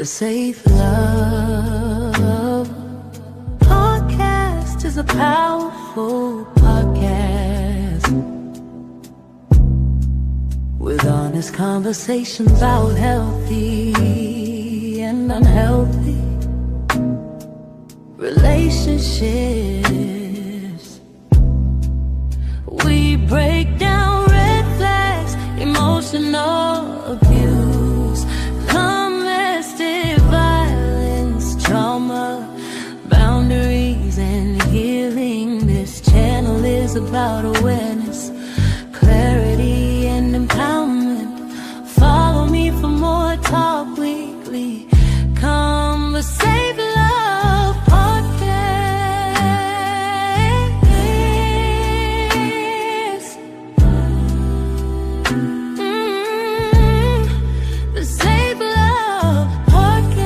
The Safe Love Podcast is a powerful podcast with honest conversations about healthy and unhealthy relationships. We break down red flags, emotional abuse, domestic violence, trauma, boundaries, and healing. This channel is about awareness, clarity, and empowerment. Follow me for more talk weekly. Conversation Love Podcast. The Safe Love Podcast.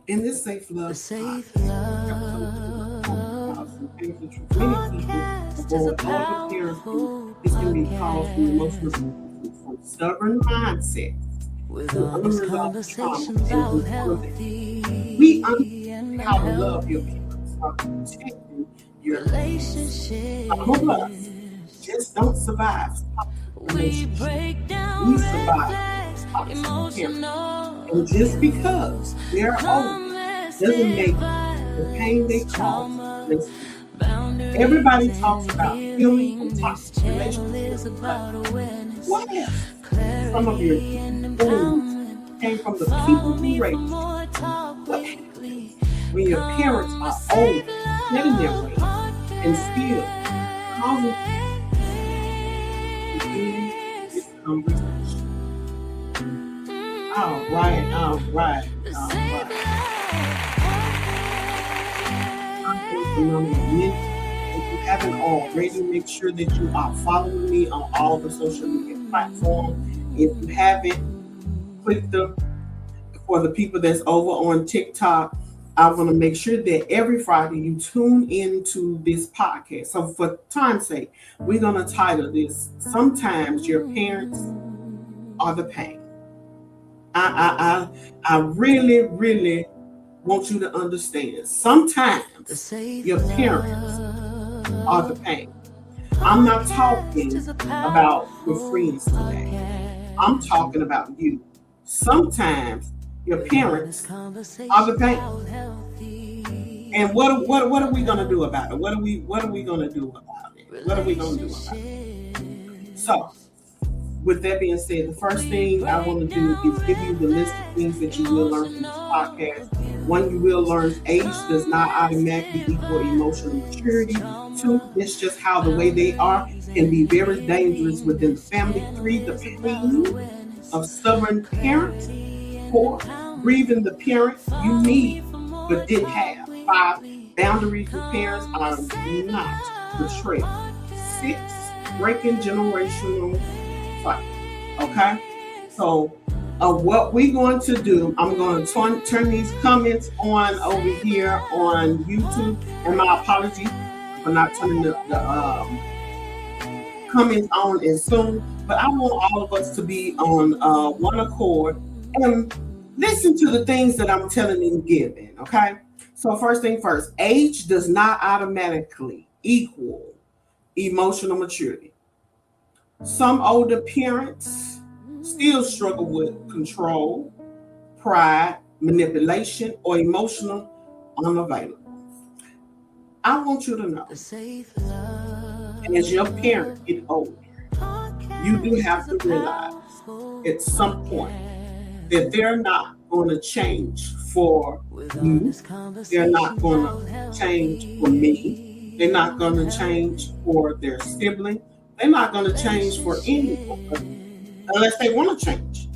In this Safe Love The Safe podcast, Love some things that many people avoid all the parents do. This can be caused from emotional abuse, from stubborn mindsets with to honest unresolved trauma conversations and about disability. healthy We and understand how to love your parents, how to protect your relationships. some of us just don't survive toxic We relationships. break We down red survive flags, toxic parents. emotional And just because they're old doesn't make the pain they cause less. Everybody talks about healing from toxic relationships, but what if some of your wounds came from the people who raised you? What happens when your parents are old, getting their way, and still causing to begin this conversation? All right. If you haven't already, make sure that you are following me on all the social media platforms. If you haven't, click for the people that's over on TikTok. I want to make sure that every Friday you tune into this podcast. So for time's sake, we're going to title this, Sometimes Your Parents Are the Pain. I really want you to understand. Sometimes your parents are the pain. I'm not talking about your friends today. I'm talking about you. Sometimes your parents are the pain. And what are we gonna do about it? What are we gonna do about it? What are we gonna do about it? So, with that being said, the first thing I want to do is give you the list of things that you will learn from this podcast. One, you will learn age does not automatically equal emotional maturity. Two, it's just how the way they are can be very dangerous within the family. Three, the pain of stubborn parents. Four, grieving the parent you need but didn't have. Five, boundaries with parents are not betrayal. Six, breaking generational cycle. Okay? So, what we're going to do, I'm going to turn these comments on over here on YouTube. And my apologies for not turning the comments on as soon. But I want all of us to be on one accord and listen to the things that I'm telling and giving. Okay? So first thing first, age does not automatically equal emotional maturity. Some older parents still struggle with control, pride, manipulation, or emotional unavailable. I want you to know, as your parents get older, you do have to realize at some point that they're not going to change for you. They're not going to change for me. They're not going to change for their sibling. They're not going to change for anyone unless they want to change.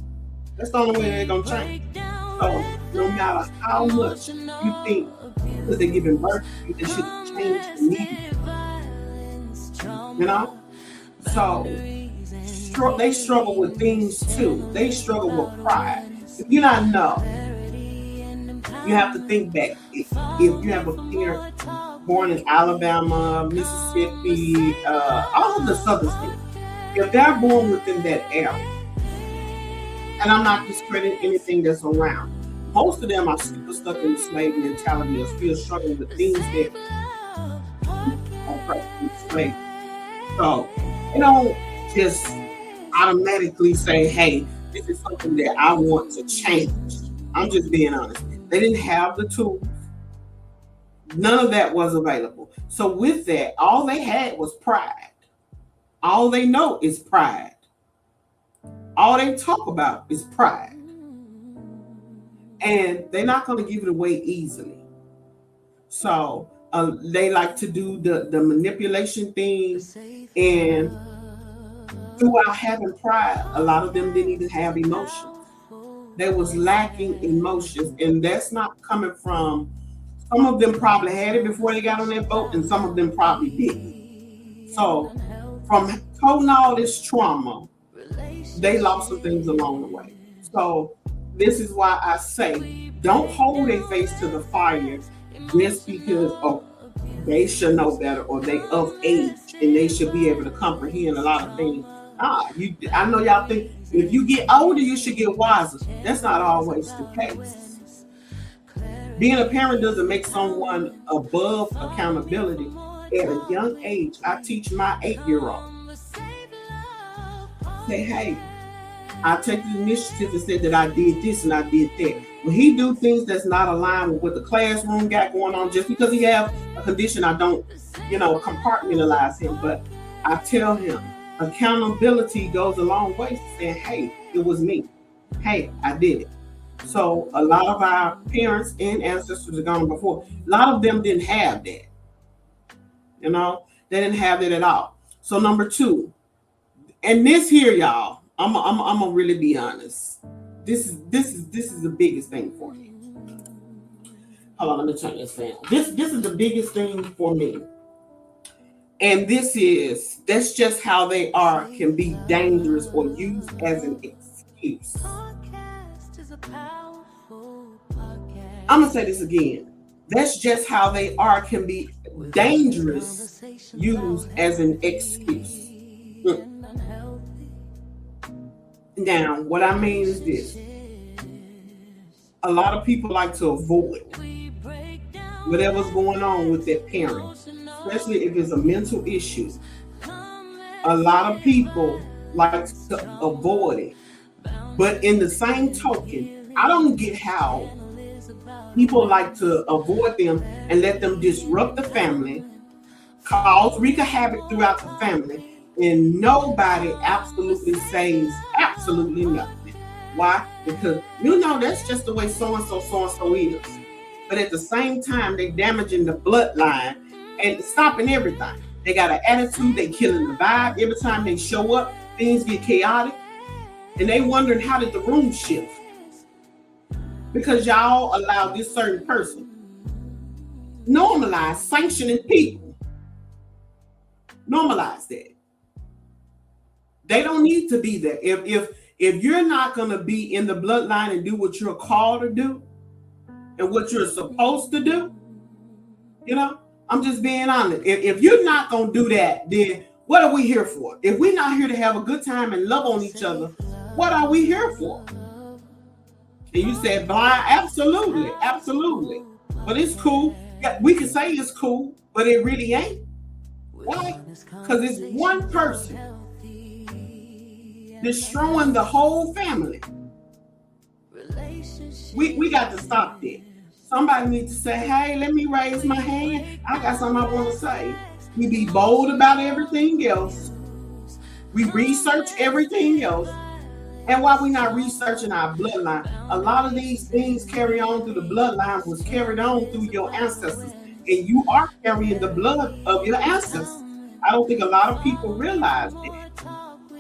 That's the only way they're going to change. So no matter how much you think because they're giving birth, you should change immediately. you know? So they struggle with things too. They struggle with pride. If you not know, you have to think back. If you have a parent born in Alabama, Mississippi, all of the southern states, if they're born within that area, and I'm not discrediting anything that's around, most of them are super stuck in the slave mentality or still struggling with things that are slave. So they don't just automatically say, hey, this is something that I want to change. I'm just being honest. They didn't have the tools. None of that was available. So with that, all they had was pride. All they know is pride. All they talk about is pride. And they're not going to give it away easily. So they like to do the manipulation thing. And throughout having pride, a lot of them didn't even have emotions. They was lacking emotions. And that's not coming from, some of them probably had it before they got on that boat, and some of them probably didn't. So from toting all this trauma, they lost some things along the way. So this is why I say, don't hold a face to the fire just because they should know better or they of age and they should be able to comprehend a lot of things. I know y'all think if you get older, you should get wiser. That's not always the case. Being a parent doesn't make someone above accountability. At a young age, I teach my 8-year-old. Say, hey, I take the initiative and say that I did this and I did that. When he do things that's not aligned with what the classroom got going on, just because he have a condition, I don't, compartmentalize him. But I tell him, accountability goes a long way to saying, hey, it was me. Hey, I did it. So a lot of our parents and ancestors are gone before. A lot of them didn't have that. They didn't have that at all. So number 2, and this here, y'all, I'm gonna really be honest. This is the biggest thing for me. Hold on, let me turn this fan. This is the biggest thing for me. And that's just how they are can be dangerous or used as an excuse. I'm going to say this again. That's just how they are can be dangerous used as an excuse. Now, what I mean is this. A lot of people like to avoid whatever's going on with their parent, especially if it's a mental issue. A lot of people like to avoid it. But in the same token, I don't get how people like to avoid them and let them disrupt the family, wreak havoc throughout the family, and nobody absolutely says absolutely nothing. Why? Because that's just the way so-and-so is. But at the same time, they damaging the bloodline and stopping everything. They got an attitude, they killing the vibe. Every time they show up, things get chaotic. And they wondering, how did the room shift? Because y'all allow this certain person normalize sanctioning people. Normalize that. They don't need to be there. If you're not going to be in the bloodline and do what you're called to do and what you're supposed to do, I'm just being honest. If you're not going to do that, then what are we here for? If we're not here to have a good time and love on each other, what are we here for? And you said blind? Absolutely. Absolutely. But it's cool. Yeah, we can say it's cool, but it really ain't. Why? Because it's one person destroying the whole family. We got to stop that. Somebody needs to say, hey, let me raise my hand. I got something I want to say. We be bold about everything else. We research everything else. And while we're not researching our bloodline, a lot of these things carry on through the bloodline was carried on through your ancestors. And you are carrying the blood of your ancestors. I don't think a lot of people realize that.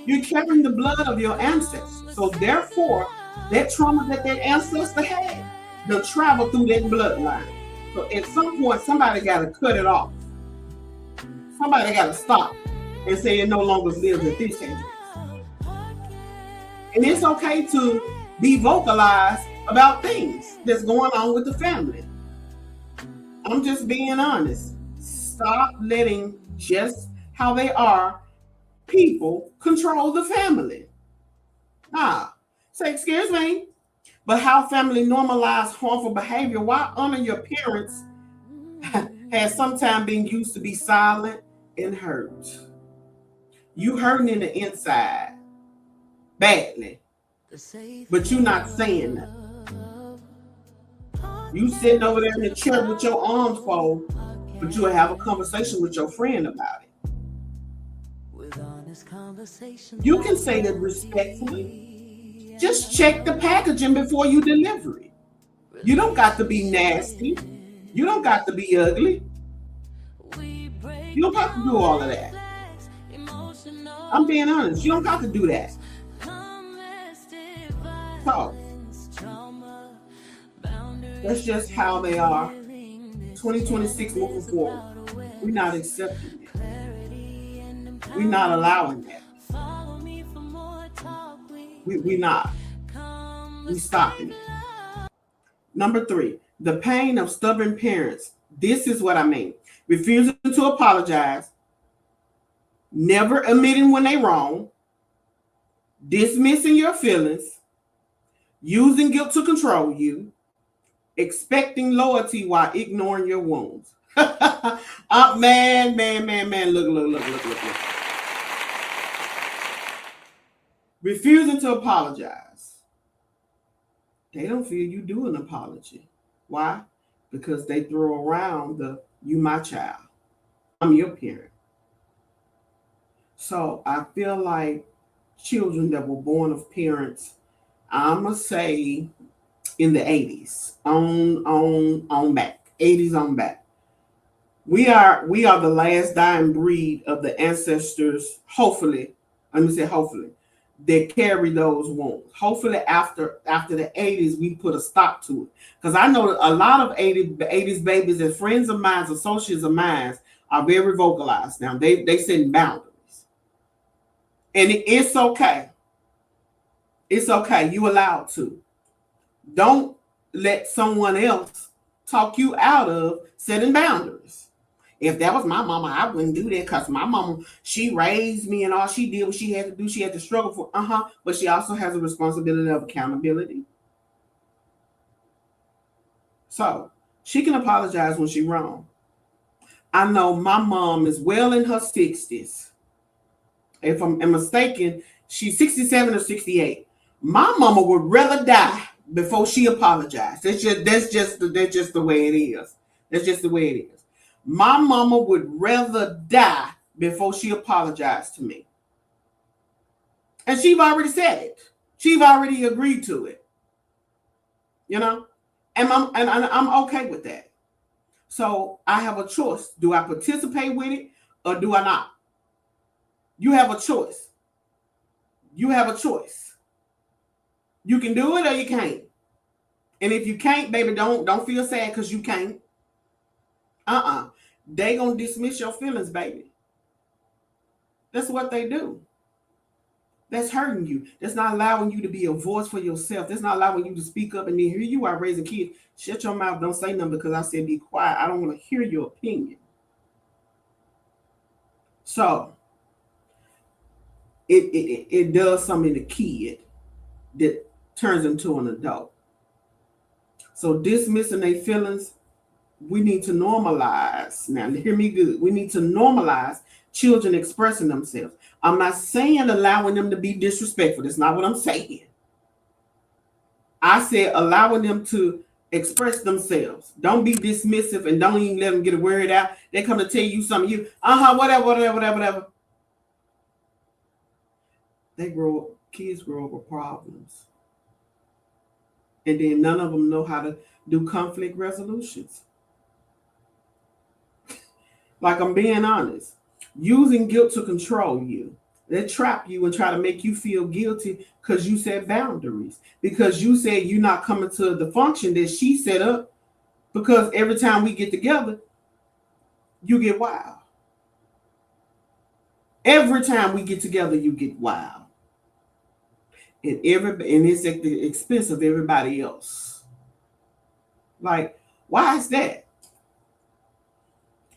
You're carrying the blood of your ancestors. So therefore, that trauma that ancestor had will travel through that bloodline. So at some point, somebody got to cut it off. Somebody got to stop. and say it no longer lives at this address. And it's okay to be vocalized about things that's going on with the family. I'm just being honest. Stop letting just how they are people control the family. Say, excuse me, but how family normalize harmful behavior, why honor your parents has sometimes been used to be silent and hurt. You hurting in the inside badly, but you're not saying nothing. You sitting over there in the chair with your arms folded, but you'll have a conversation with your friend about it. You can say that respectfully. Just check the packaging before you deliver it. You don't got to be nasty. You don't got to be ugly. You don't have to do all of that. I'm being honest. You don't got to do that. So, that's just how they are. 2026 moving forward. We're not accepting it. We're not allowing that. We're not. We're stopping it. Number 3, the pain of stubborn parents. This is what I mean. Refusing to apologize, never admitting when they're wrong, dismissing your feelings, using guilt to control you, expecting loyalty while ignoring your wounds. Man, look. Refusing to apologize. They don't feel you do an apology. Why? Because they throw around the, you my child. I'm your parent. So I feel like children that were born of parents, I'm going to say in the 80s, on back, 80s on back. We are the last dying breed of the ancestors, hopefully, let me say hopefully, that carry those wounds. Hopefully after the 80s, we put a stop to it. Because I know a lot of 80s babies and friends of mine, associates of mine, are very vocalized now. They setting boundaries. And it's okay. It's okay. You allowed to. Don't let someone else talk you out of setting boundaries. If that was my mama, I wouldn't do that because my mama, she raised me and all she did what she had to do. She had to struggle for, but she also has a responsibility of accountability. So she can apologize when she's wrong. I know my mom is well in her 60s. If I'm mistaken, she's 67 or 68. My mama would rather die before she apologized. That's just the way it is. That's just the way it is. My mama would rather die before she apologized to me. And she've already said it. She've already agreed to it. You know? And I'm okay with that. So I have a choice. Do I participate with it or do I not? You have a choice. You have a choice. You can do it or you can't. And if you can't, baby, don't feel sad because you can't. They gonna dismiss your feelings, baby. That's what they do. That's hurting you. That's not allowing you to be a voice for yourself. That's not allowing you to speak up. And then here you are raising kids. Shut your mouth. Don't say nothing because I said be quiet. I don't want to hear your opinion. So it does something to kid that turns into an adult. So dismissing their feelings, we need to normalize. Now, hear me good. We need to normalize children expressing themselves. I'm not saying allowing them to be disrespectful. That's not what I'm saying. I said allowing them to express themselves. Don't be dismissive and don't even let them get a word out. They come to tell you something. Whatever. Kids grow up with problems. And then none of them know how to do conflict resolutions. Like, I'm being honest. Using guilt to control you. They trap you and try to make you feel guilty because you set boundaries. Because you said you're not coming to the function that she set up. Because every time we get together, you get wild. Every time we get together, you get wild. And it's at the expense of everybody else. Like, why is that?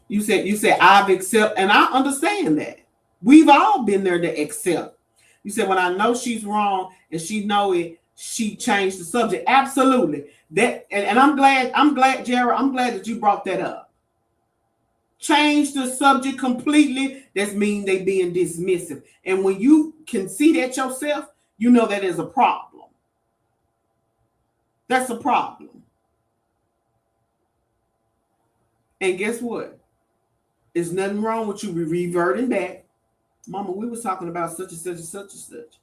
You said I've accepted, and I understand that. We've all been there to accept. You said when I know she's wrong and she know it, she changed the subject. Absolutely. That and I'm glad, Jared, I'm glad that you brought that up. Change the subject completely. That's mean they being dismissive. And when you can see that yourself, you know that is a problem. That's a problem. And guess what? There's nothing wrong with you reverting back. Mama, we was talking about such and such and such and such.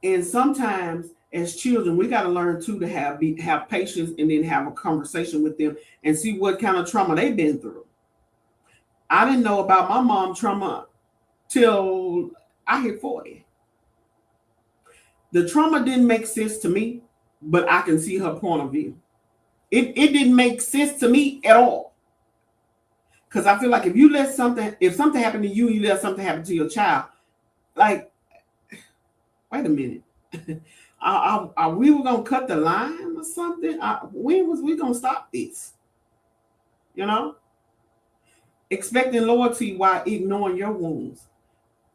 And sometimes as children, we got to learn too to have patience and then have a conversation with them and see what kind of trauma they've been through. I didn't know about my mom's trauma till I hit 40. The trauma didn't make sense to me, but I can see her point of view. It didn't make sense to me at all. Because I feel like if something happened to you, you let something happen to your child, like, wait a minute. Are we going to cut the line or something? When was we going to stop this? You know? Expecting loyalty while ignoring your wounds.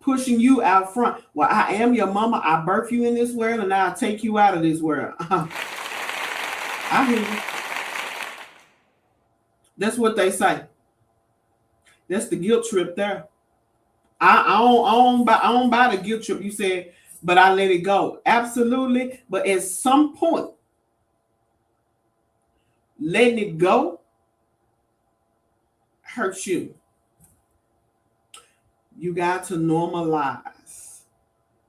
Pushing you out front. Well, I am your mama. I birthed you in this world and I'll take you out of this world. I hear you. That's what they say. That's the guilt trip there. I don't buy the guilt trip. You said, but I let it go. Absolutely. But at some point, letting it go hurts you. You got to normalize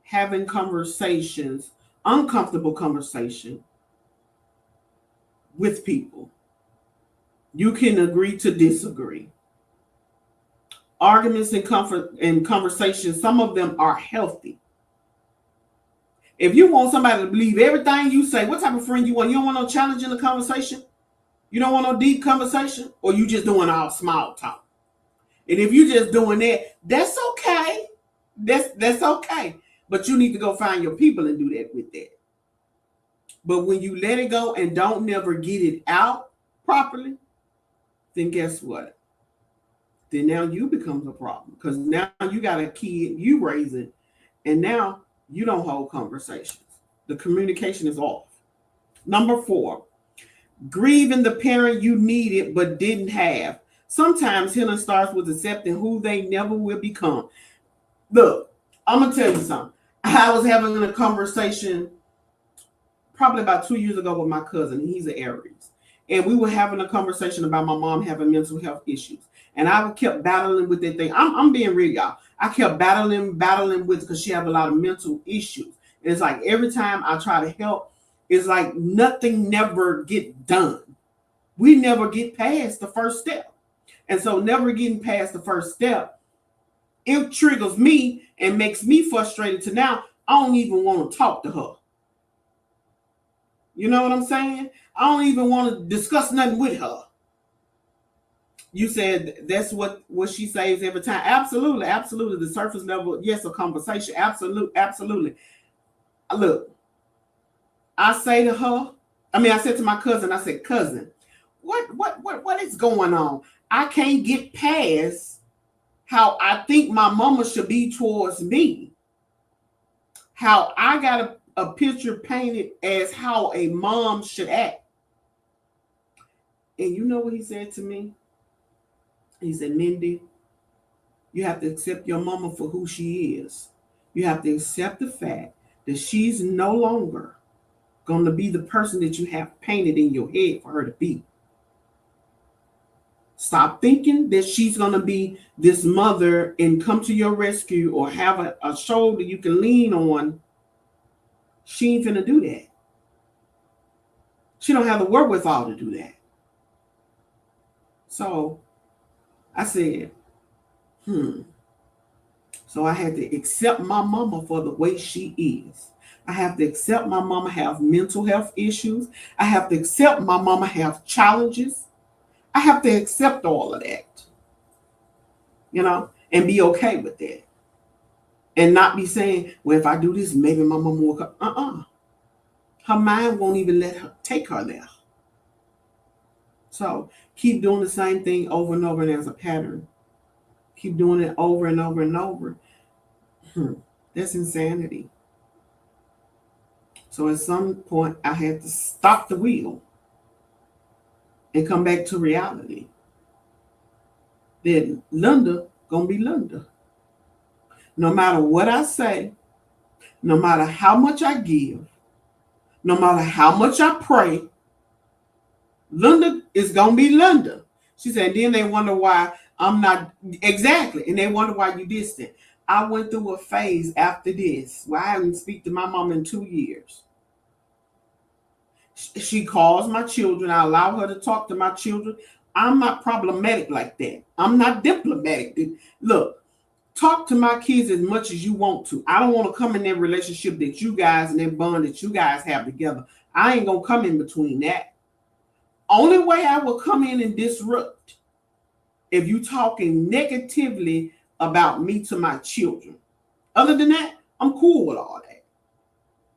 having conversations, uncomfortable conversation with people. You can agree to disagree. Arguments and conversations, some of them are healthy. If you want somebody to believe everything you say, what type of friend you want? You don't want no challenge in the conversation? You don't want no deep conversation? Or you just doing all small talk? And if you're just doing that, that's okay. That's okay. But you need to go find your people and do that with that. But when you let it go and don't never get it out properly, then guess what? Then now you become a problem. Because now you got a kid you raising, and now you don't hold conversations. The communication is off. Number 4, grieving the parent you needed but didn't have. Sometimes healing starts with accepting who they never will become. Look, I'm going to tell you something. I was having a conversation probably about 2 years ago with my cousin. He's an Aries. And we were having a conversation about my mom having mental health issues. And I kept battling with that thing. I'm being real, y'all. I kept battling with, because she have a lot of mental issues. And it's like every time I try to help, it's like nothing never get done. We never get past the first step. And so never getting past the first step, it triggers me and makes me frustrated to now I don't even want to talk to her. You know what I'm saying? I don't even want to discuss nothing with her. You said that's what she says every time. Absolutely. The surface level, yes, a conversation. Absolutely. Look, I say to her, I said to my cousin, I said, cousin, what is going on? I can't get past how I think my mama should be towards me. How I got a picture painted as how a mom should act. And you know what he said to me? He said, Mindy, you have to accept your mama for who she is. You have to accept the fact that she's no longer going to be the person that you have painted in your head for her to be. Stop thinking that she's going to be this mother and come to your rescue or have a shoulder you can lean on. She ain't finna do that. She don't have the wherewithal to do that. So I said, So I had to accept my mama for the way she is. I have to accept my mama have mental health issues. I have to accept my mama have challenges. I have to accept all of that, and be okay with that. and not be saying, well, if I do this, maybe my mom will come. Her mind won't even let her take her there. So keep doing the same thing over and over, and as a pattern. Keep doing it over and over and over. That's insanity. So at some point, I had to stop the wheel and come back to reality. That Linda gonna be Linda. No matter what I say, no matter how much I give, no matter how much I pray, Linda is gonna be Linda. She said, then they wonder why I'm not exactly, and they wonder why you distant. I went through a phase after this where I haven't speak to my mom in 2 years. She calls my children. I allow her to talk to my children. I'm not problematic like that. I'm not diplomatic. Look, talk to my kids as much as you want to. I don't want to come in that relationship that you guys and that bond that you guys have together. I ain't gonna come in between that. Only way I will come in and disrupt if you talking negatively about me to my children. Other than that, I'm cool with all that.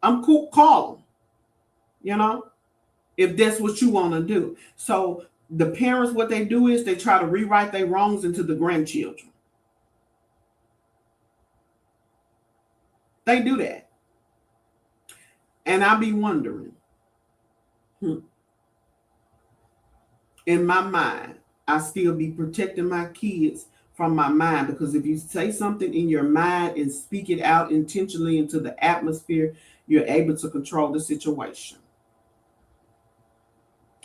I'm cool. Call them, you know, if that's what you want to do. So the parents, what they do is they try to rewrite their wrongs into the grandchildren. They do that. And I be wondering, in my mind, I still be protecting my kids from my mind, because if you say something in your mind and speak it out intentionally into the atmosphere, you're able to control the situation.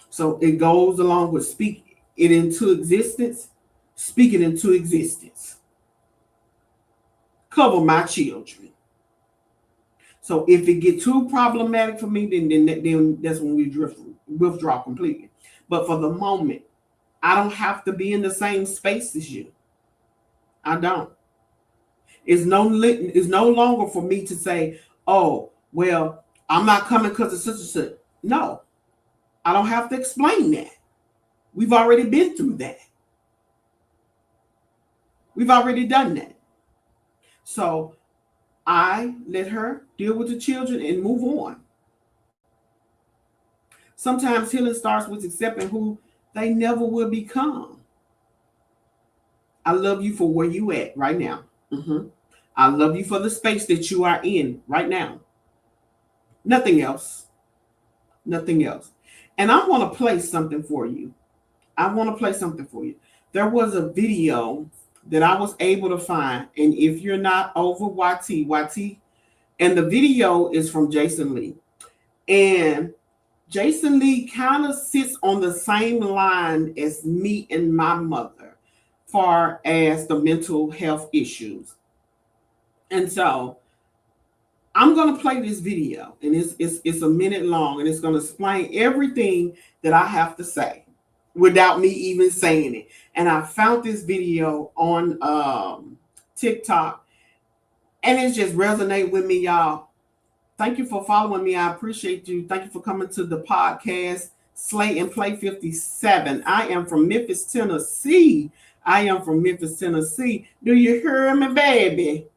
So it goes along with speak it into existence, speak it into existence. Cover my children. So if it get too problematic for me, then that's when we withdraw completely. But for the moment, I don't have to be in the same space as you. I don't. It's no longer for me to say, oh, well, I'm not coming because the sister said. No, I don't have to explain that. We've already been through that. We've already done that. So I let her deal with the children and move on. Sometimes healing starts with accepting who they never will become. I love you for where you at right now. I love you for the space that you are in right now. Nothing else. Nothing else. And I want to play something for you. There was a video that I was able to find. And if you're not over YT, and the video is from Jason Lee. And Jason Lee kind of sits on the same line as me and my mother, far as the mental health issues. And so I'm going to play this video, and it's a minute long, and it's going to explain everything that I have to say without me even saying it. And I found this video on TikTok, and it just resonated with me, y'all. Thank you for following me. I appreciate you. Thank you for coming to the podcast, Slay and Play 57. I am from Memphis, Tennessee. Do you hear me, baby?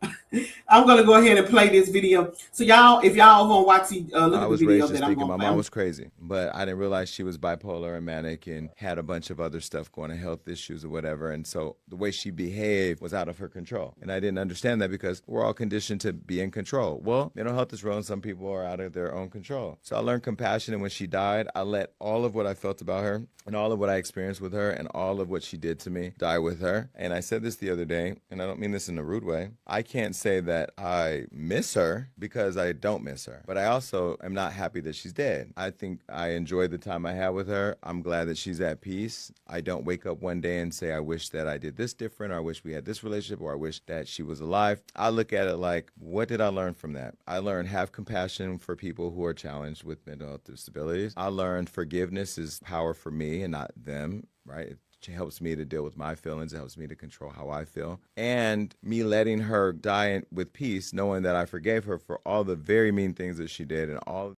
I'm going to go ahead and play this video. So y'all, if y'all over on YT, look at the video that I'm going to play. My mom was crazy, but I didn't realize she was bipolar and manic and had a bunch of other stuff going on, health issues or whatever. And so the way she behaved was out of her control. And I didn't understand that because we're all conditioned to be in control. Well, mental health is real and some people are out of their own control. So I learned compassion. And when she died, I let all of what I felt about her and all of what I experienced with her and all of what she did to me die with her. And I said this the other day, and I don't mean this in a rude way. I can't say that I miss her because I don't miss her, but I also am not happy that she's dead. I think I enjoyed the time I had with her. I'm glad that she's at peace. I don't wake up one day and say, I wish that I did this different, or I wish we had this relationship, or I wish that she was alive. I look at it like, what did I learn from that? I learned have compassion for people who are challenged with mental health disabilities. I learned forgiveness is power for me and not them, right? It helps me to deal with my feelings. It helps me to control how I feel. And me letting her die with peace, knowing that I forgave her for all the very mean things that she did and all.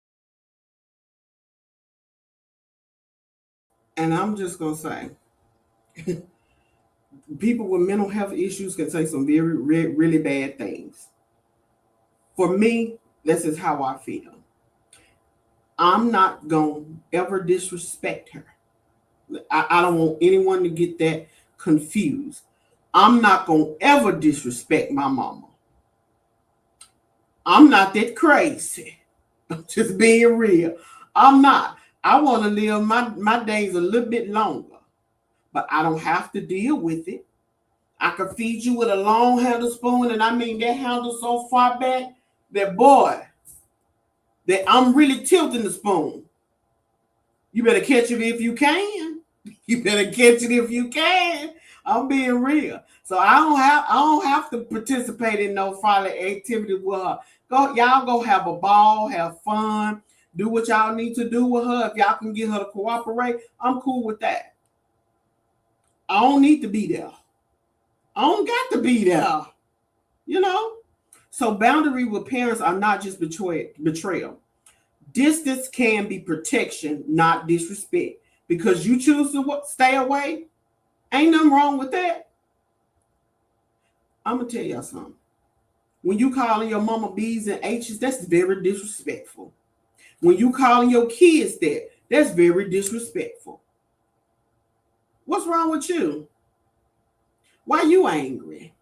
And I'm just going to say, people with mental health issues can say some very, really bad things. For me, this is how I feel. I'm not going to ever disrespect her. I don't want anyone to get that confused. I'm not going to ever disrespect my mama. I'm not that crazy. I'm just being real. I'm not. I want to live my days a little bit longer, but I don't have to deal with it. I can feed you with a long handle spoon, and I mean that handle so far back that, boy, that I'm really tilting the spoon. You better catch it if you can. You better catch it if you can. I'm being real. So I don't have to participate in no folly activity with her. Y'all go have a ball, have fun, do what y'all need to do with her. If y'all can get her to cooperate, I'm cool with that. I don't need to be there. I don't got to be there. You know? So boundary with parents are not just betrayal. Distance can be protection, not disrespect. Because you choose to stay away, ain't nothing wrong with that. I'm going to tell y'all something. When you calling your mama B's and H's, that's very disrespectful. When you calling your kids that, that's very disrespectful. What's wrong with you? Why you angry?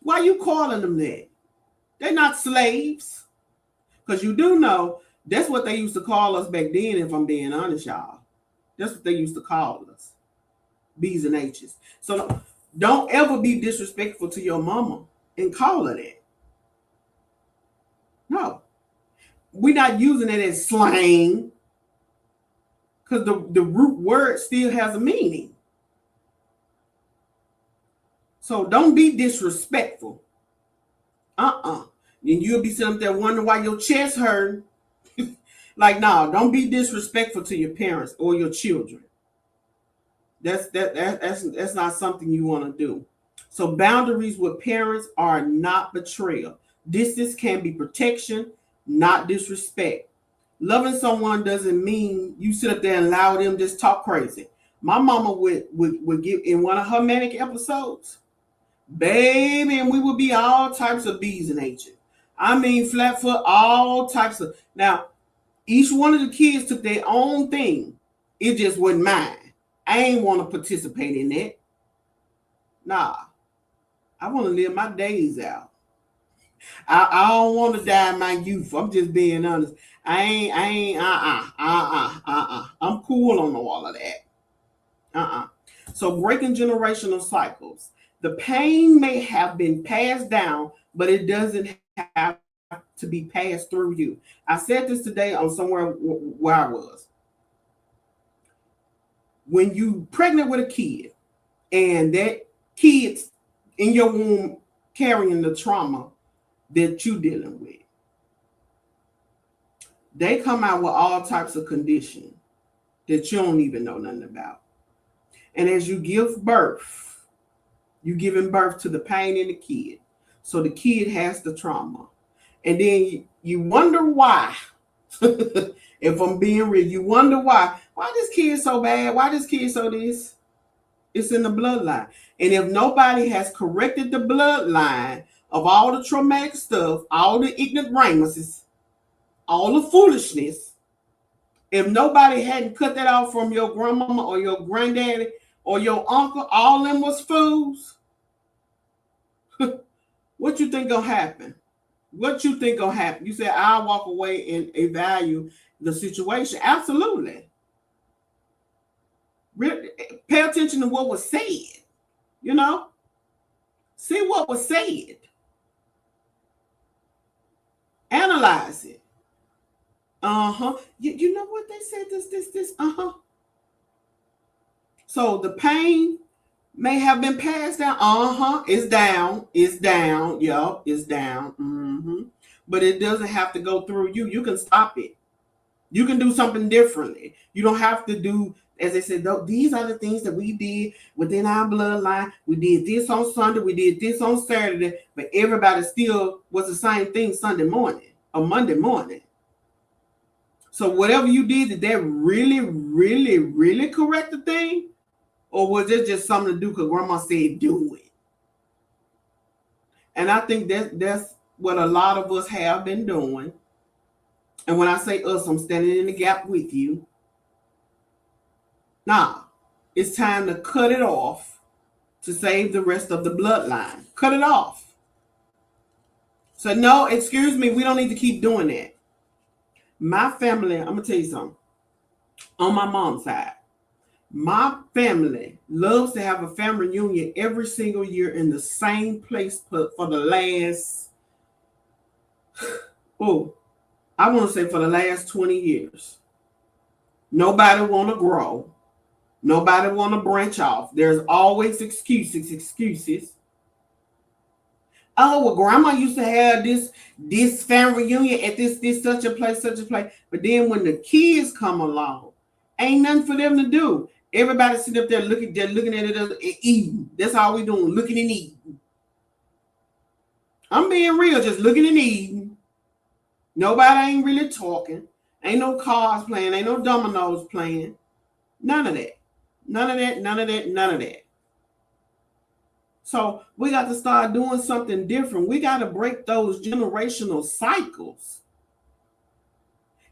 Why you calling them that? They're not slaves. Because you do know that's what they used to call us back then, if I'm being honest, y'all. That's what they used to call us. B's and H's. So don't ever be disrespectful to your mama and call her that. No. We're not using it as slang. Because the root word still has a meaning. So don't be disrespectful. And you'll be sitting up there wondering why your chest hurt. Like, no, don't be disrespectful to your parents or your children. That's not something you want to do. So boundaries with parents are not betrayal. Distance can be protection, not disrespect. Loving someone doesn't mean you sit up there and allow them just talk crazy. My mama would give in one of her manic episodes, baby, and we would be all types of B's and H's. I mean, flat foot, all types of. Now, each one of the kids took their own thing. It just wasn't mine. I ain't want to participate in that. Nah, I want to live my days out. I don't want to die in my youth. I'm just being honest. I'm cool on all of that. So breaking generational cycles. The pain may have been passed down, but it doesn't have to be passed through you. I said this today on somewhere where I was. When you pregnant with a kid and that kid's in your womb carrying the trauma that you're dealing with, they come out with all types of conditions that you don't even know nothing about. And as you give birth, you're giving birth to the pain in the kid. So the kid has the trauma. And then you wonder why. If I'm being real, you wonder why this kid so bad? Why this kid so this? It's in the bloodline. And if nobody has corrected the bloodline of all the traumatic stuff, all the ignoramuses, all the foolishness, if nobody hadn't cut that off from your grandmama or your granddaddy or your uncle, all them was fools, what you think gonna happen? What you think gonna happen? You said, I'll walk away and evaluate the situation. Absolutely. Pay attention to what was said. You know? See what was said. Analyze it. You know what they said? This. So the pain may have been passed down. It's down. Yup, it's down. But it doesn't have to go through you. You can stop it. You can do something differently. You don't have to do, as I said, these are the things that we did within our bloodline. We did this on Sunday. We did this on Saturday. But everybody still was the same thing Sunday morning or Monday morning. So whatever you did that really, really, really correct the thing? Or was it just something to do because grandma said do it? And I think that's what a lot of us have been doing. And when I say us, I'm standing in the gap with you. Now, it's time to cut it off to save the rest of the bloodline. Cut it off. So, no, excuse me, we don't need to keep doing that. My family, I'm going to tell you something. On my mom's side, my family loves to have a family reunion every single year in the same place for the last, I want to say for the last 20 years. Nobody want to grow. Nobody want to branch off. There's always excuses. Oh, well, grandma used to have this family reunion at this such a place. But then when the kids come along, ain't nothing for them to do. Everybody sit up there looking at it and eating. That's all we doing, looking and eating. I'm being real, just looking and eating. Nobody ain't really talking. Ain't no cards playing. Ain't no dominoes playing. None of that. None of that. So we got to start doing something different. We got to break those generational cycles.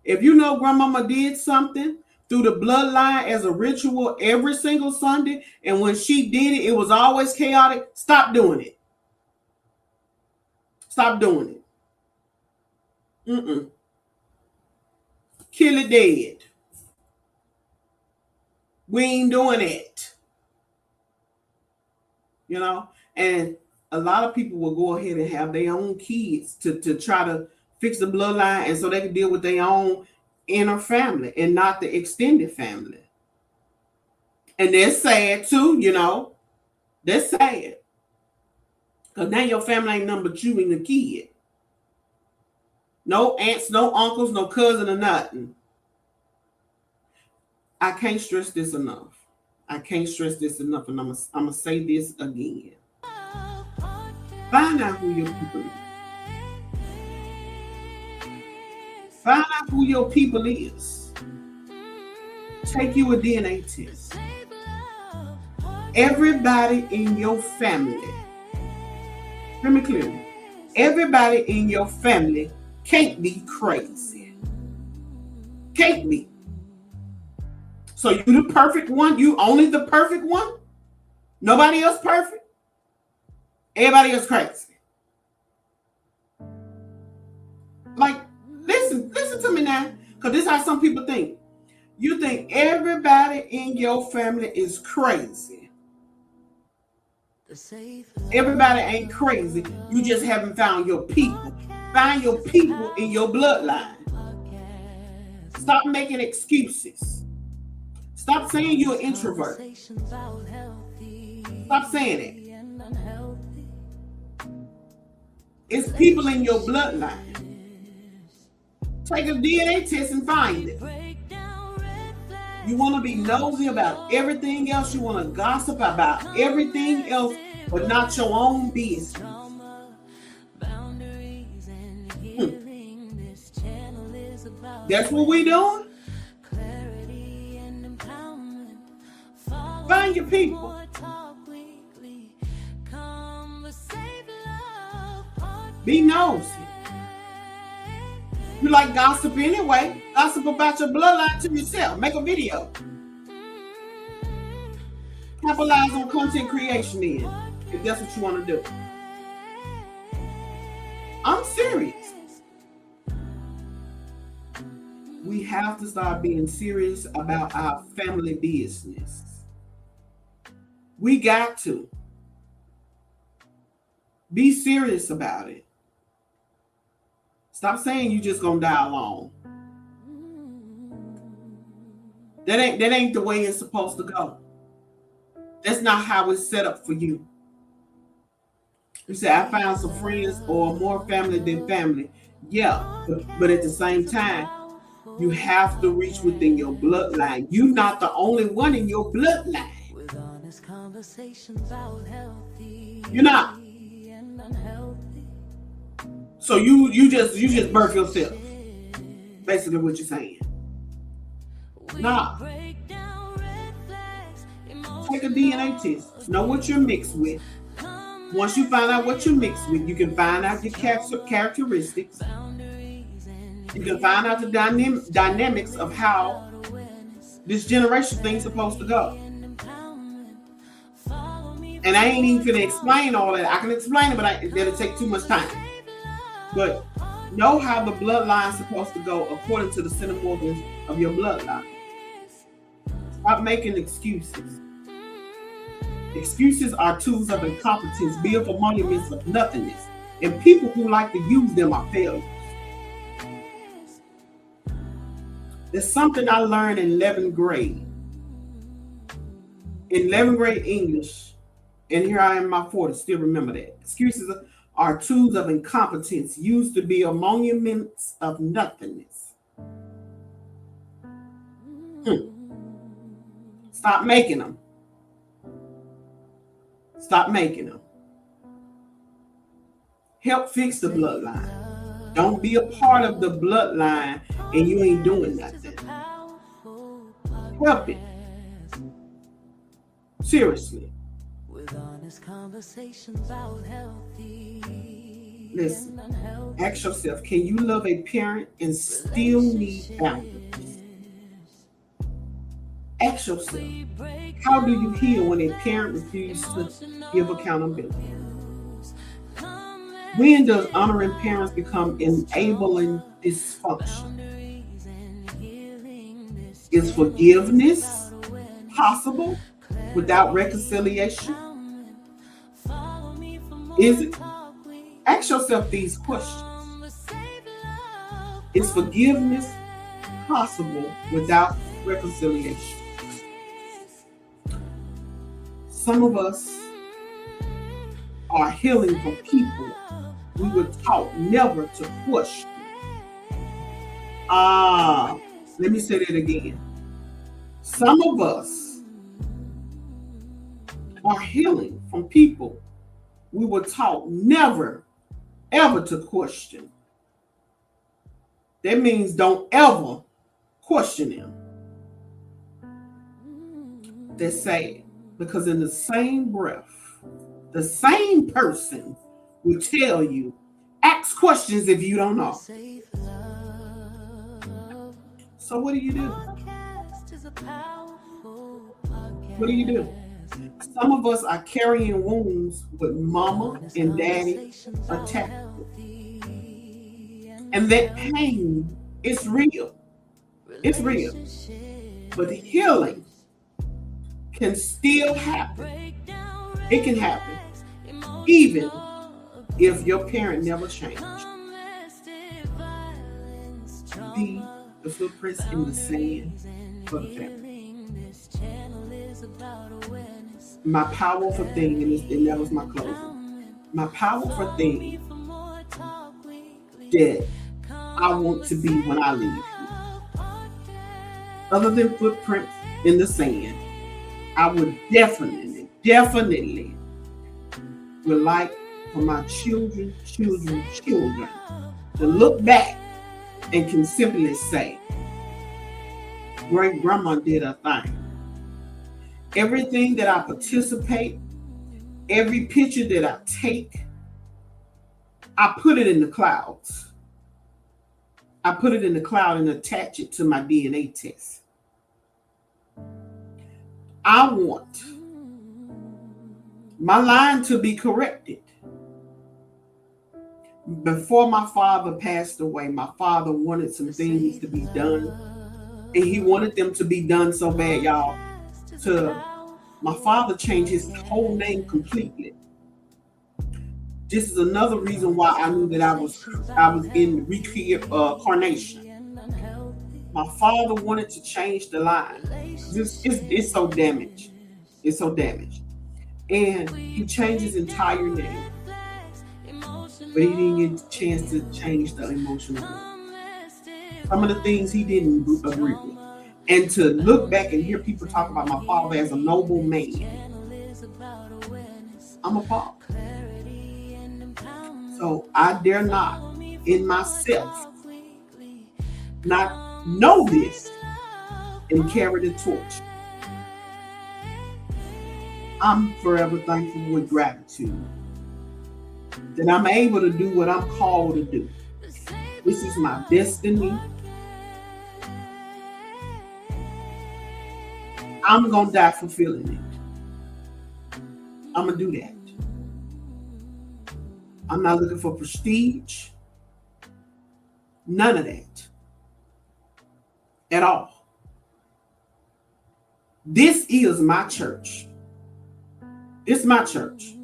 If you know grandmama did something through the bloodline as a ritual every single Sunday, and when she did it, it was always chaotic, stop doing it. Stop doing it. Kill it dead. We ain't doing it. You know, and a lot of people will go ahead and have their own kids to try to fix the bloodline, and so they can deal with their own inner family and not the extended family. And that's sad too, you know. That's sad. Because now your family ain't nothing but you and the kid. No aunts, no uncles, no cousin or nothing. I can't stress this enough. And I'm going to say this again. Find out who your people is. Find out who your people is. Take you a DNA test. Everybody in your family, hear me clearly, everybody in your family can't be crazy. Can't be. So you the perfect one? You only the perfect one? Nobody else perfect? Everybody else crazy. Like, listen to me now, because this is how some people think. You think everybody in your family is crazy. Everybody ain't crazy. You just haven't found your people. Find your people in your bloodline. Stop making excuses. Stop saying you're an introvert. Stop saying it. It's people in your bloodline. Take a DNA test and find it. You want to be nosy about everything else. You want to gossip about everything else, but not your own business. That's what we doing? Find your people. Be nosy. You like gossip anyway. Gossip about your bloodline to yourself. Make a video. Capitalize on content creation then, if that's what you want to do. I'm serious. We have to start being serious about our family business. We got to. Be serious about it. Stop saying you just gonna die alone. That ain't the way it's supposed to go. That's not how it's set up for you. You say, I found some friends or more family than family. Yeah, but at the same time, you have to reach within your bloodline. You're not the only one in your bloodline. You're not. So you just birth yourself. Basically what you're saying. Nah. Take a DNA test. Know what you're mixed with. Once you find out what you mix with, you can find out your characteristics. You can find out the dynamics of how this generation thing's supposed to go. And I ain't even gonna explain all that. I can explain it, but it'll take too much time. But know how the bloodline's supposed to go according to the centimorgans of your bloodline. Stop making excuses. Excuses are tools of incompetence built for monuments of nothingness. And people who like to use them are failures. There's something I learned in 11th grade. In 11th grade English, and here I am in my 40s, still remember that. Excuses are tools of incompetence used to be monuments of nothingness. Stop making them. Stop making them. Help fix the bloodline. Don't be a part of the bloodline and you ain't doing nothing. Help it. Seriously. Listen, ask yourself, can you love a parent and still need boundaries? Ask yourself, how do you heal when a parent refuses to give accountability? When does honoring parents become enabling dysfunction? Is forgiveness possible without reconciliation? Is it? Ask yourself these questions. Is forgiveness possible without reconciliation? Some of us are healing from people we were taught never to question. Let me say that again. Some of us are healing from people we were taught never, ever to question. That means don't ever question them. That's sad, because in the same breath, the same person will tell you, ask questions if you don't know. So what do you do? What do you do? Some of us are carrying wounds with mama and daddy attacked. And that pain is real. It's real. But healing can still happen. It can happen even if your parent never changed. Be the footprints in the sand for the family. My powerful thing, and that was my closing. My powerful thing that I want to be when I leave here, other than footprints in the sand, I would definitely would like for my children to look back and can simply say, great grandma did a thing. Everything that I participate, every picture that I take, I put it in the clouds. I put it in the cloud and attach it to my DNA test. I want my line to be corrected. Before my father passed away, my father wanted some things to be done. And he wanted them to be done so bad, y'all. My father changed his whole name completely. This is another reason why I knew that I was in reincarnation. My father wanted to change the line. It's so damaged. It's so damaged. And he changed his entire name. But he didn't get a chance to change the emotional name. Some of the things he didn't agree with. And to look back and hear people talk about my father as a noble man, I'm appalled. So I dare not in myself not know this and carry the torch. I'm forever thankful with gratitude that I'm able to do what I'm called to do. This is my destiny. I'm going to die fulfilling it. I'm going to do that. I'm not looking for prestige. None of that. At all. This is my church. It's my church.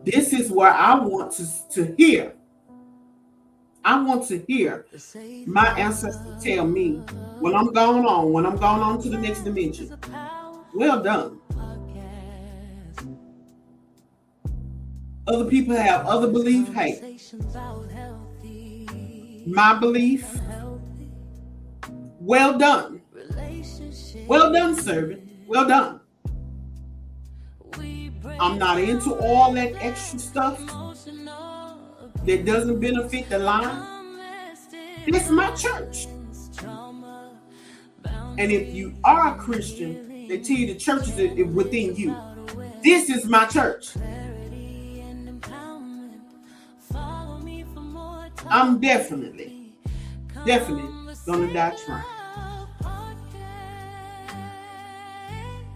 This is where I want to hear. I want to hear my ancestors tell me when I'm going on to the next dimension. Well done. Other people have other beliefs. Hey, my belief. Well done. Well done, servant. Well done. I'm not into all that extra stuff that doesn't benefit the line. This is my church. And if you are a Christian, they tell you the church is within you. This is my church. I'm definitely gonna die trying.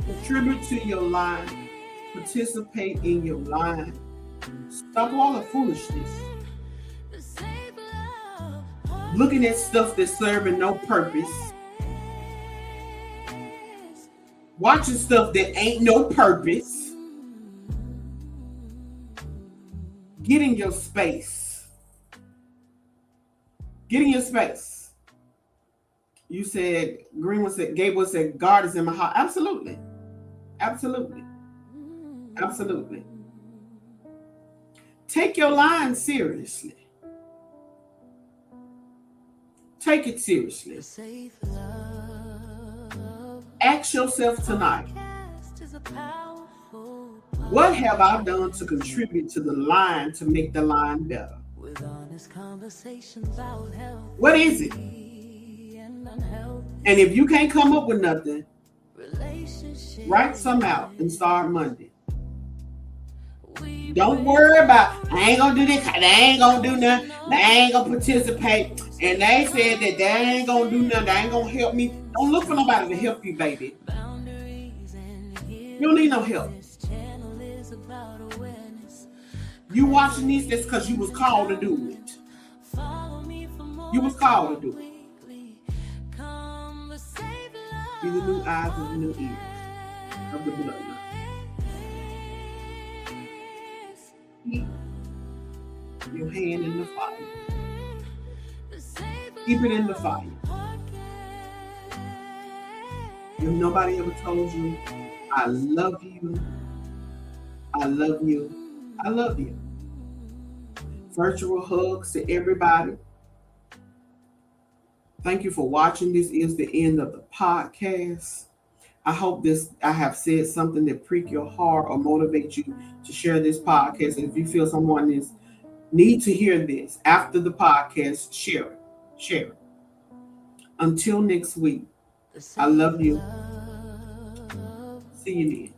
Contribute to your line. Participate in your line. Stop all the foolishness. Looking at stuff that's serving no purpose. Watching stuff that ain't no purpose. Get in your space. Get in your space. You said, Gabriel said, God is in my heart. Absolutely. Absolutely. Absolutely. Take your line seriously. Take it seriously. Ask yourself tonight, what have I done to contribute to the line to make the line better? What is it? And if you can't come up with nothing, write some out and start Monday. Don't worry about, I ain't gonna do this, they ain't gonna do nothing, they ain't gonna participate, and they said that they ain't gonna do nothing, they ain't gonna help me. Don't look for nobody to help you, baby. You don't need no help. You watching this, that's because you was called to do it. You was called to do it. Be the new eyes and the new ears of the bloodline. Keep your hand in the fire. Keep it in the fire. If nobody ever told you, I love you, I love you, I love you. Virtual hugs to everybody. Thank you for watching. This is the end of the podcast. I hope I have said something that prick your heart or motivate you to share this podcast. And if you feel someone needs to hear this after the podcast, share it. Share it. Until next week, I love you. See you then.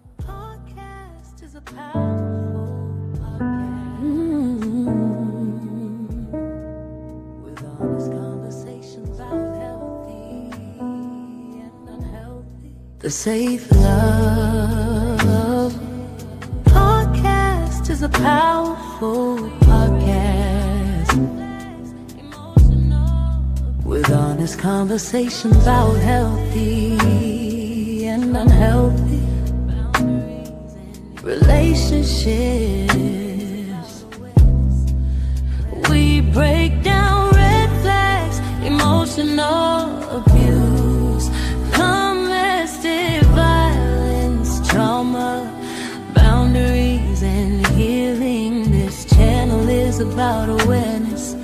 The Safe Love Podcast is a powerful podcast with honest conversation about healthy and unhealthy relationships. We break down red flags, emotional abuse, domestic violence, trauma, boundaries, and healing. This channel is about awareness.